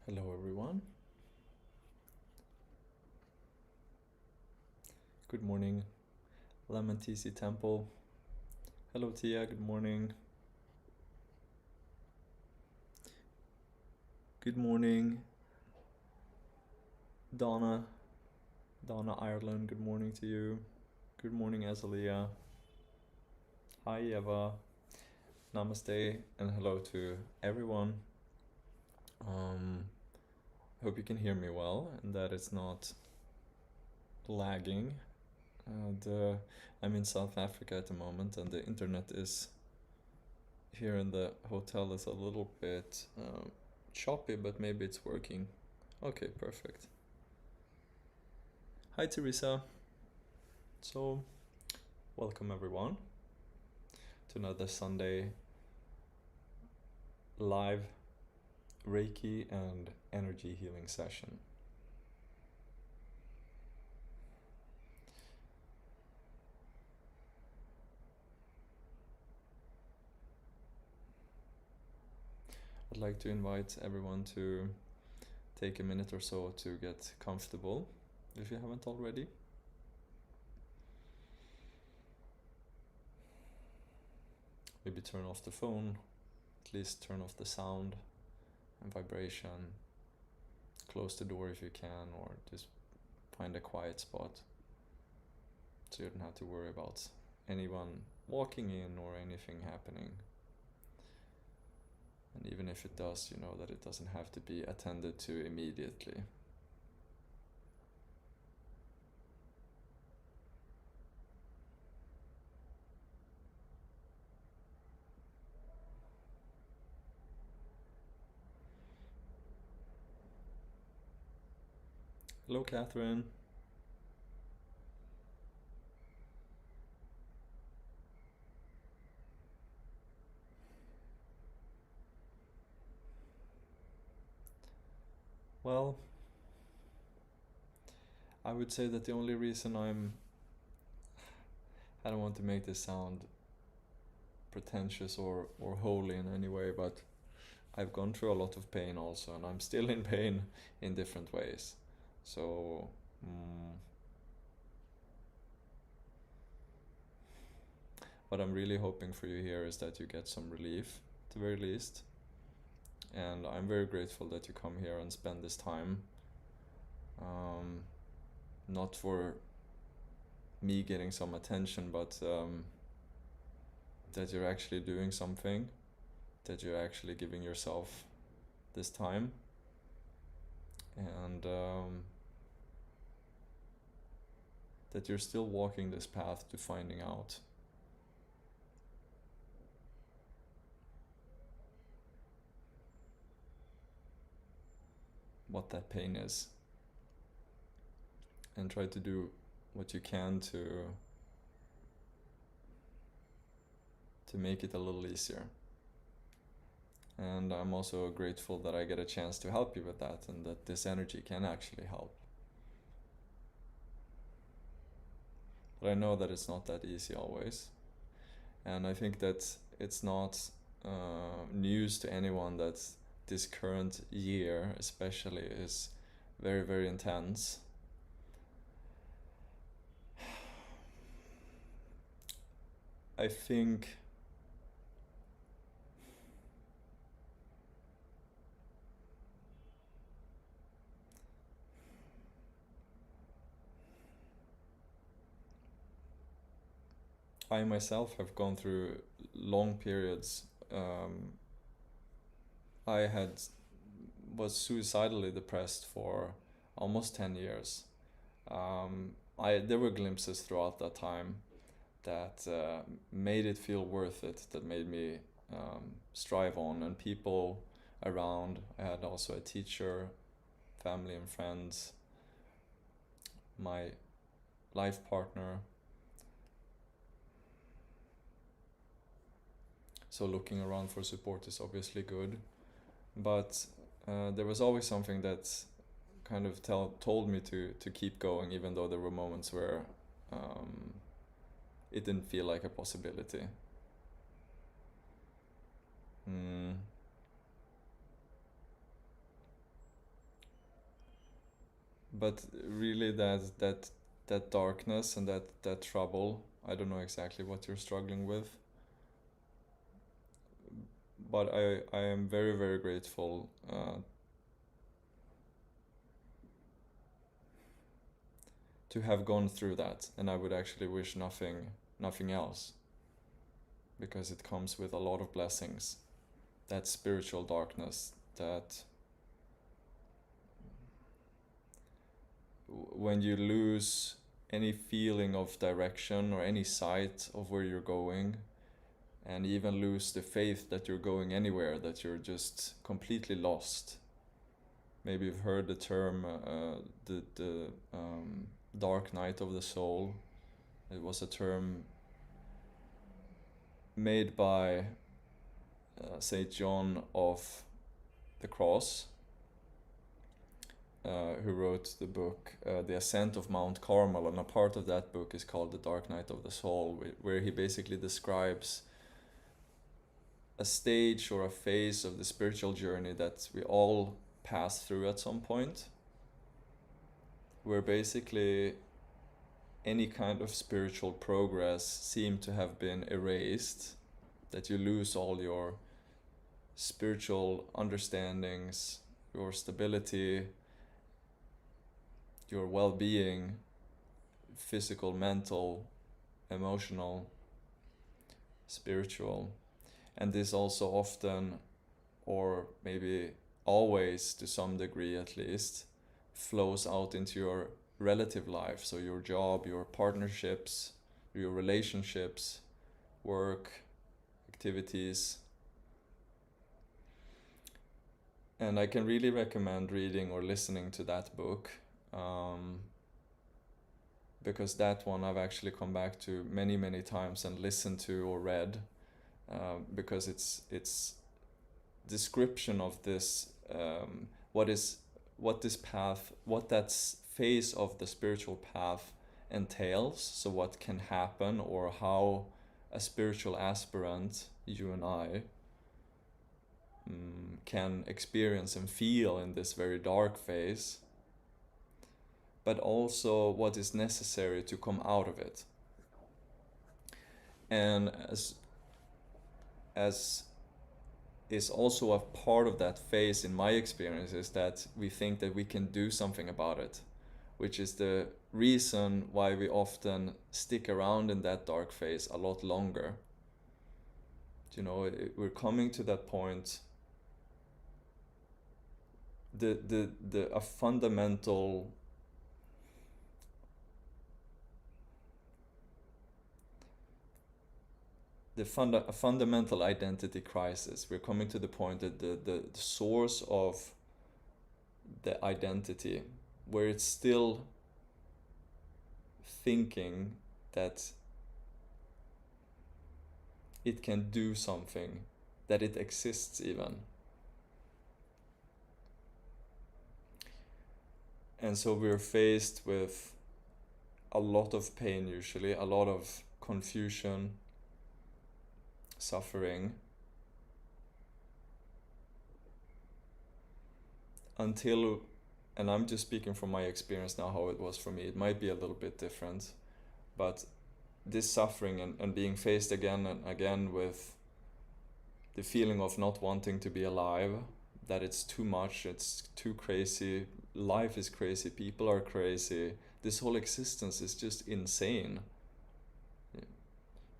Hello everyone. Good morning, Lemon TC Temple. Hello Tia, good morning. Good morning, Donna. Donna Ireland, good morning to you. Good morning, Azalia. Hi Eva. Namaste and hello to everyone. Hope you can hear me well and that it's not lagging. I'm in South Africa at the moment and the internet is here in the hotel is a little bit choppy, but maybe it's working. Okay, perfect. Hi Teresa. So, welcome everyone to another Sunday live Reiki and energy healing session. I'd like to invite everyone to take a minute or so to get comfortable if you haven't already. Maybe turn off the phone, at least turn off the sound and vibration. Close the door if you can, or just find a quiet spot so you don't have to worry about anyone walking in or anything happening. And even if it does, you know that it doesn't have to be attended to immediately. Hello, Catherine. Well, I would say that the only reason I don't want to make this sound pretentious or holy in any way, but I've gone through a lot of pain also, and I'm still in pain in different ways. So, what I'm really hoping for you here is that you get some relief, at the very least. And I'm very grateful that you come here and spend this time. Not for me getting some attention, but that you're actually doing something, that you're actually giving yourself this time, and that you're still walking this path to finding out what that pain is, and try to do what you can to make it a little easier. And I'm also grateful that I get a chance to help you with that, and that this energy can actually help. But I know that it's not that easy always. And I think that it's not news to anyone that this current year especially is very, very intense. I think I myself have gone through long periods. I was suicidally depressed for almost 10 years. There were glimpses throughout that time that made it feel worth it, that made me strive on, and people around. I had also a teacher, family and friends, my life partner. So looking around for support is obviously good, but there was always something that kind of told me to keep going, even though there were moments where it didn't feel like a possibility. but really that darkness and that trouble, I don't know exactly what you're struggling with, but I am very, very grateful to have gone through that, and I would actually wish nothing else, because it comes with a lot of blessings. That spiritual darkness, that when you lose any feeling of direction or any sight of where you're going, and even lose the faith that you're going anywhere, that you're just completely lost. Maybe you've heard the term the dark night of the soul. It was a term made by Saint John of the Cross, who wrote the book The Ascent of Mount Carmel, and a part of that book is called The Dark Night of the Soul, where he basically describes a stage or a phase of the spiritual journey that we all pass through at some point, where basically any kind of spiritual progress seemed to have been erased, that you lose all your spiritual understandings, your stability, your well-being, physical, mental, emotional, spiritual. And this also often, or maybe always to some degree at least, flows out into your relative life. So your job, your partnerships, your relationships, work, activities. And I can really recommend reading or listening to that book, because that one I've actually come back to many times and listened to or read, because it's description of this, what that phase of the spiritual path entails. So what can happen, or how a spiritual aspirant, you and I, can experience and feel in this very dark phase, but also what is necessary to come out of it. And as is also a part of that phase in my experience, is that we think that we can do something about it, which is the reason why we often stick around in that dark phase a lot longer. You know, we're coming to that point. A fundamental a fundamental identity crisis. We're coming to the point that the source of the identity, where it's still thinking that it can do something, that it exists even. And so we're faced with a lot of pain, usually, a lot of confusion, suffering, until, and I'm just speaking from my experience now, how it was for me. It might be a little bit different, but this suffering and being faced again and again with the feeling of not wanting to be alive, that it's too much, it's too crazy, life is crazy, people are crazy, this whole existence is just insane.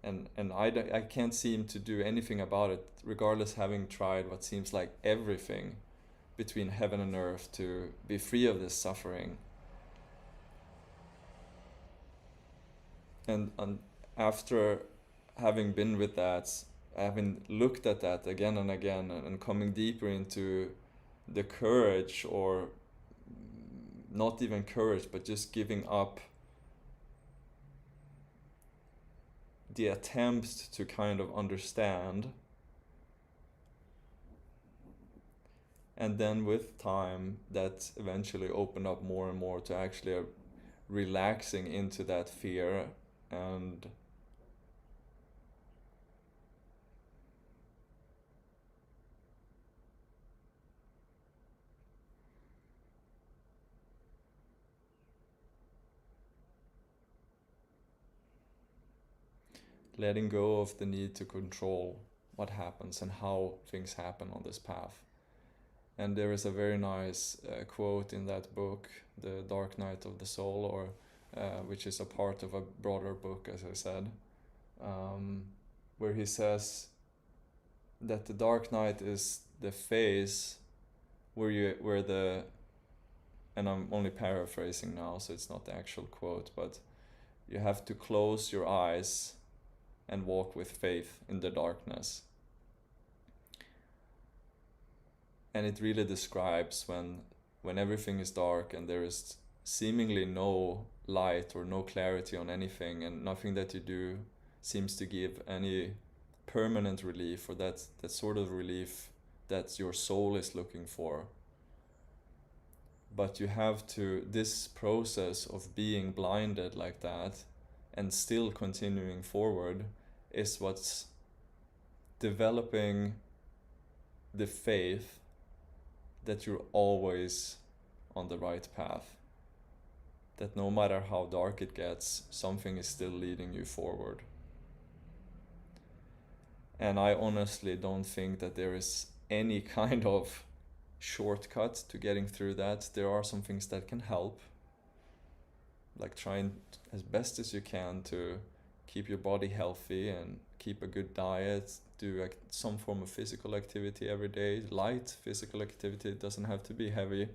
And I can't seem to do anything about it, regardless, having tried what seems like everything between heaven and earth to be free of this suffering. And after having been with that, having looked at that again and again, and coming deeper into the courage, or not even courage, but just giving up the attempt to kind of understand, and then with time that eventually opened up more and more to actually relaxing into that fear and letting go of the need to control what happens and how things happen on this path. And there is a very nice quote in that book, The Dark Night of the Soul, or which is a part of a broader book, as I said, where he says that the dark night is the phase where the, and I'm only paraphrasing now, so it's not the actual quote, but you have to close your eyes and walk with faith in the darkness. And it really describes when everything is dark and there is seemingly no light or no clarity on anything, and nothing that you do seems to give any permanent relief, or that sort of relief that your soul is looking for. But you have to, this process of being blinded like that and still continuing forward is what's developing the faith that you're always on the right path. That no matter how dark it gets, something is still leading you forward. And I honestly don't think that there is any kind of shortcut to getting through that. There are some things that can help, like trying as best as you can to keep your body healthy and keep a good diet, do some form of physical activity every day, light physical activity. It doesn't have to be heavy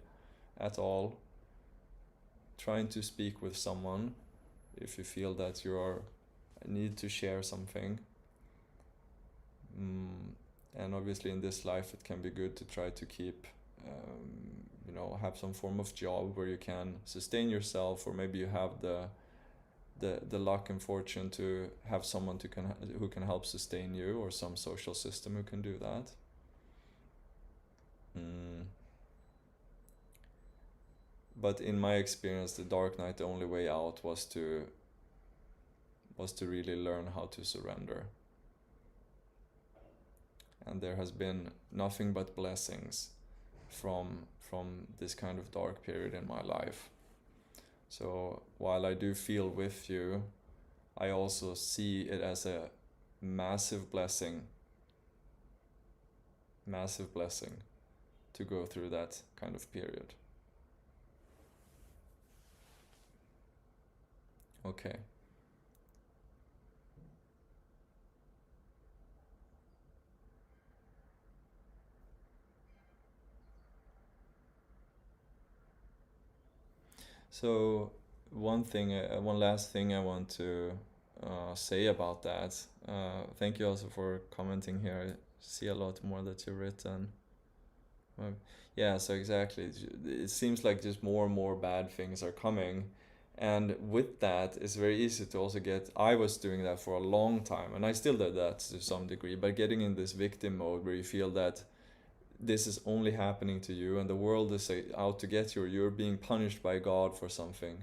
at all. Trying to speak with someone if you feel that you need to share something. And obviously in this life it can be good to try to keep, have some form of job where you can sustain yourself, or maybe you have the luck and fortune to have someone who can help sustain you, or some social system who can do that. But in my experience, the dark night, the only way out was to really learn how to surrender. And there has been nothing but blessings from this kind of dark period in my life. So while I do feel with you, I also see it as a massive blessing to go through that kind of period. Okay. So one last thing I want to say about that. Thank you also for commenting here. I see a lot more that you've written. Yeah, so exactly. It seems like just more and more bad things are coming. And with that, it's very easy to also I was doing that for a long time, and I still did that to some degree, but getting in this victim mode where you feel that this is only happening to you and the world is out to get you, or you're being punished by God for something.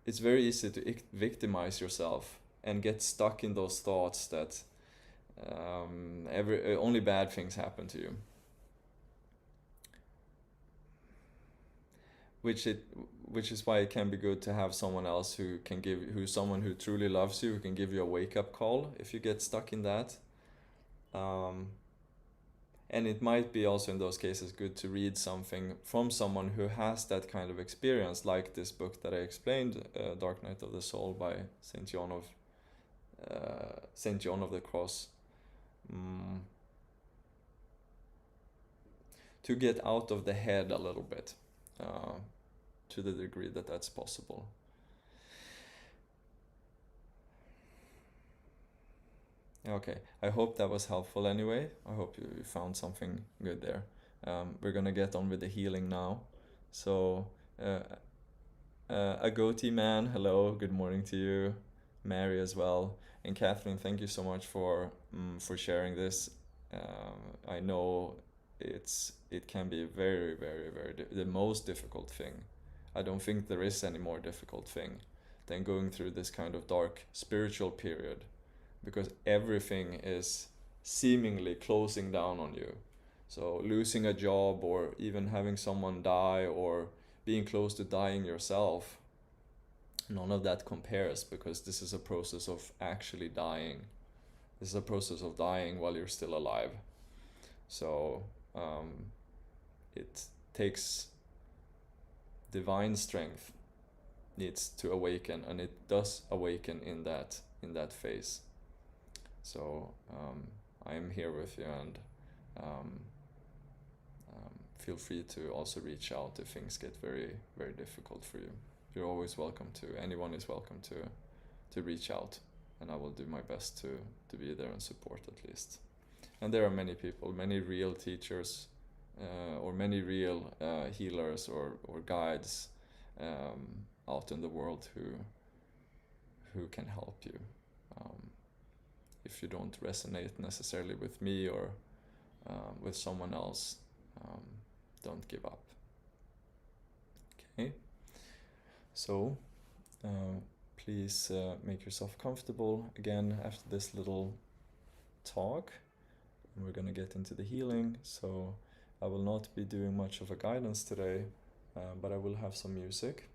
It's very easy to victimize yourself and get stuck in those thoughts that only bad things happen to you. Which is why it can be good to have someone else who's someone who truly loves you, who can give you a wake-up call if you get stuck in that. And it might be also in those cases good to read something from someone who has that kind of experience, like this book that I explained, Dark Night of the Soul by Saint John of the Cross. To get out of the head a little bit, to the degree that that's possible. Okay, I hope that was helpful anyway. I hope you found something good there. We're gonna get on with the healing now. So, Agoti Man, hello, good morning to you. Mary as well. And Catherine, thank you so much for sharing this. I know it can be very, very, very the most difficult thing. I don't think there is any more difficult thing than going through this kind of dark spiritual period, because everything is seemingly closing down on you. So losing a job, or even having someone die, or being close to dying yourself, None of that compares, because this is a process of actually dying. This is a process of dying while you're still alive. So it takes divine strength needs to awaken, and it does awaken in that phase. So I am here with you, and feel free to also reach out if things get very, very difficult for you. You're always welcome to. Anyone is welcome to reach out, and I will do my best to be there and support at least. And there are many people, many real teachers, or many real healers or guides out in the world who can help you. If you don't resonate necessarily with me or with someone else, don't give up. Okay, so please make yourself comfortable again after this little talk, and we're gonna get into the healing. So I will not be doing much of a guidance today, but I will have some music.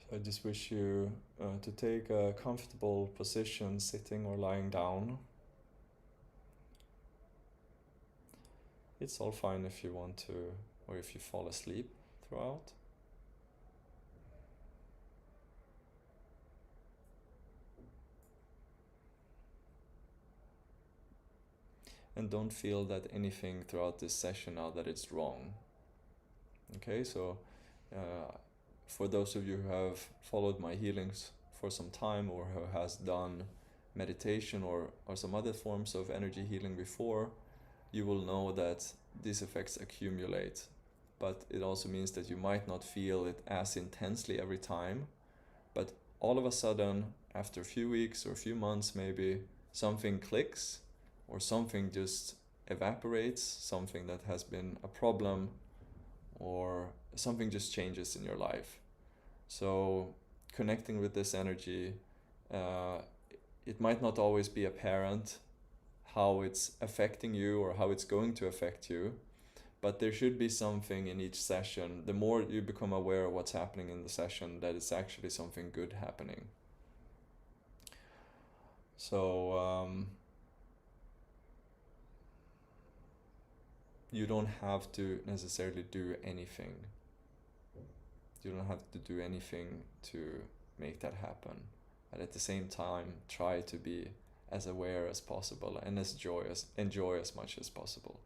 So I just wish you to take a comfortable position, sitting or lying down. It's all fine if you want to, or if you fall asleep throughout. And don't feel that anything throughout this session now that it's wrong. Okay, so for those of you who have followed my healings for some time, or who has done meditation or some other forms of energy healing before, you will know that these effects accumulate. But it also means that you might not feel it as intensely every time, but all of a sudden, after a few weeks or a few months maybe, something clicks, or something just evaporates, something that has been a problem, or something just changes in your life. So connecting with this energy, it might not always be apparent how it's affecting you or how it's going to affect you, but there should be something in each session. The more you become aware of what's happening in the session, that it's actually something good happening. So you don't have to necessarily do anything. You don't have to do anything to make that happen. But at the same time, try to be as aware as possible and as enjoy as much as possible.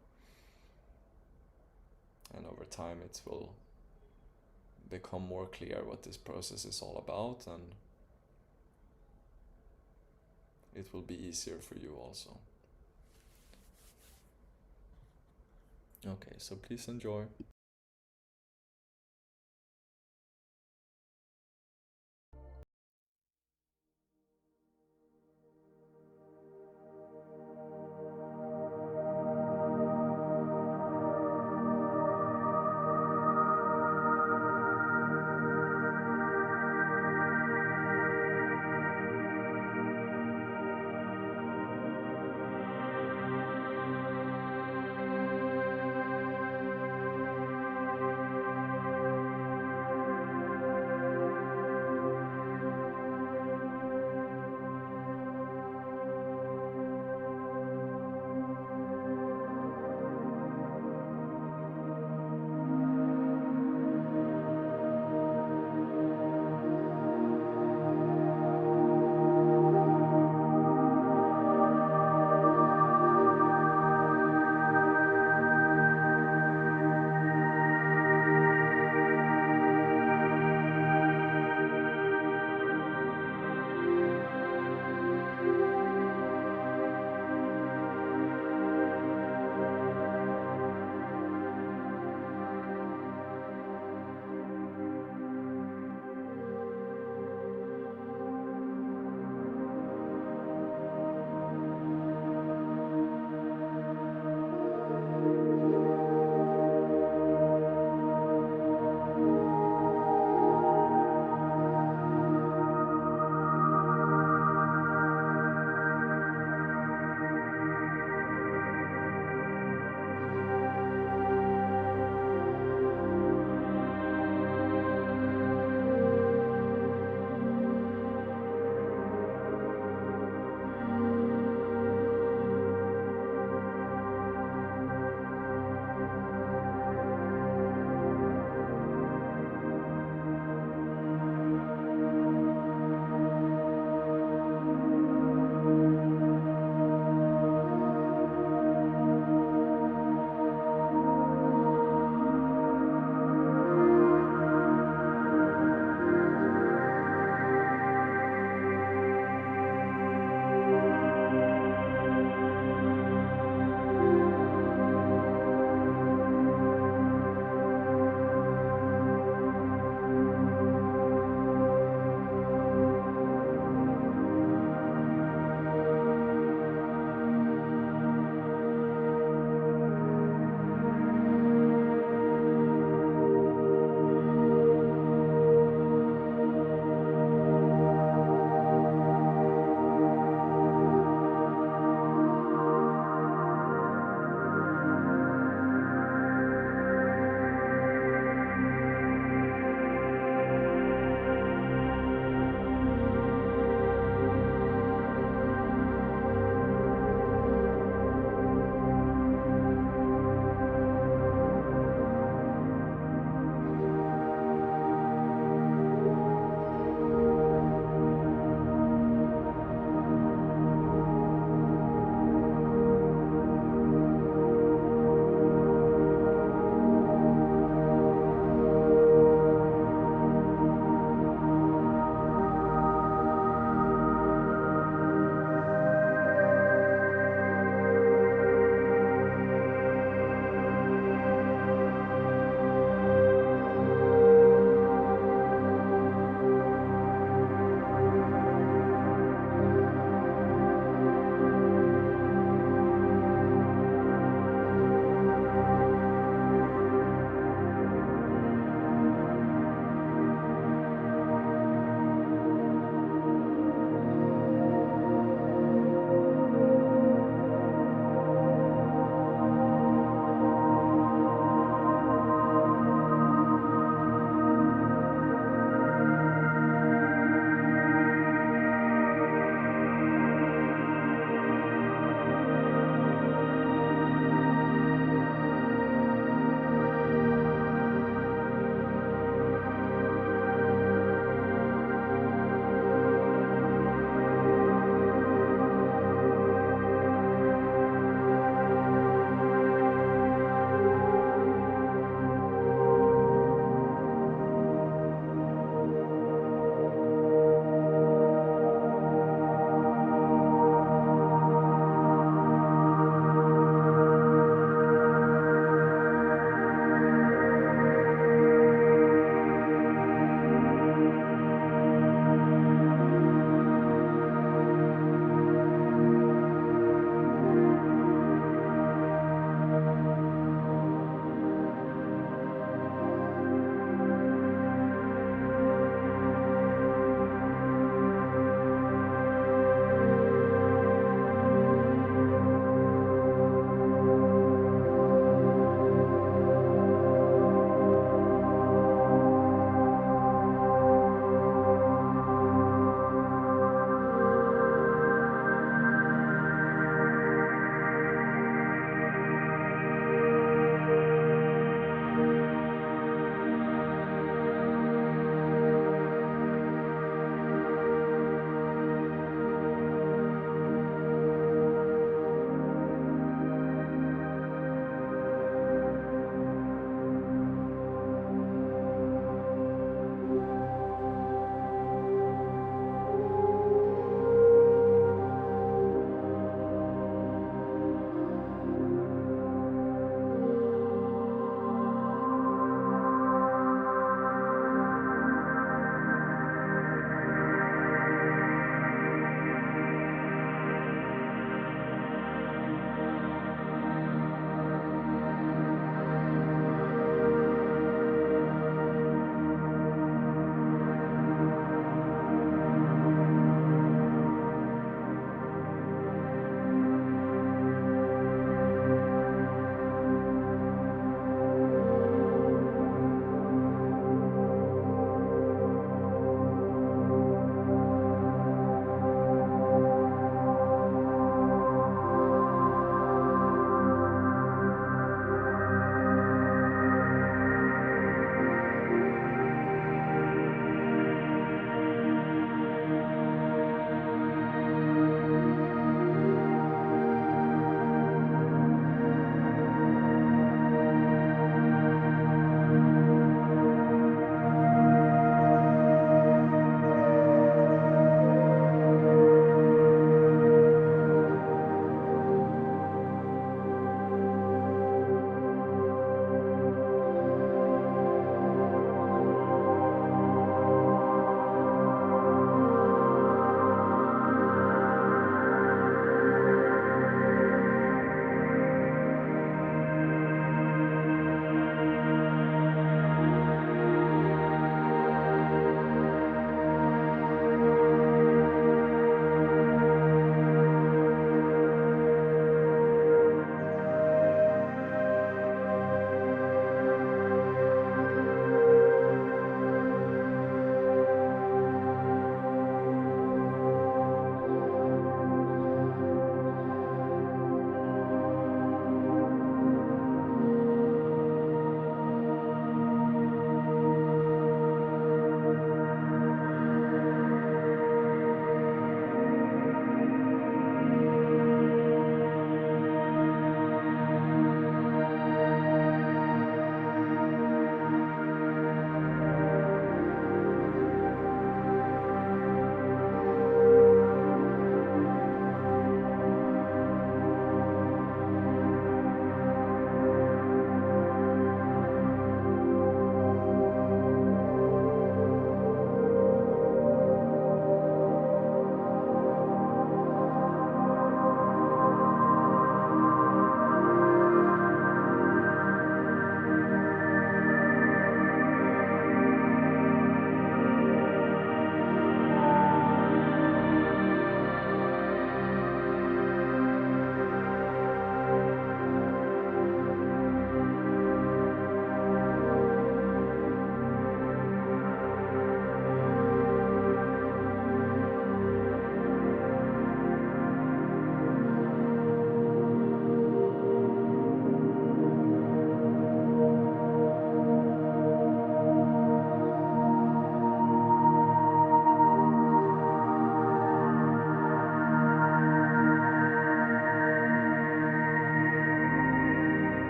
And over time it will become more clear what this process is all about, and it will be easier for you also. Okay, so please enjoy.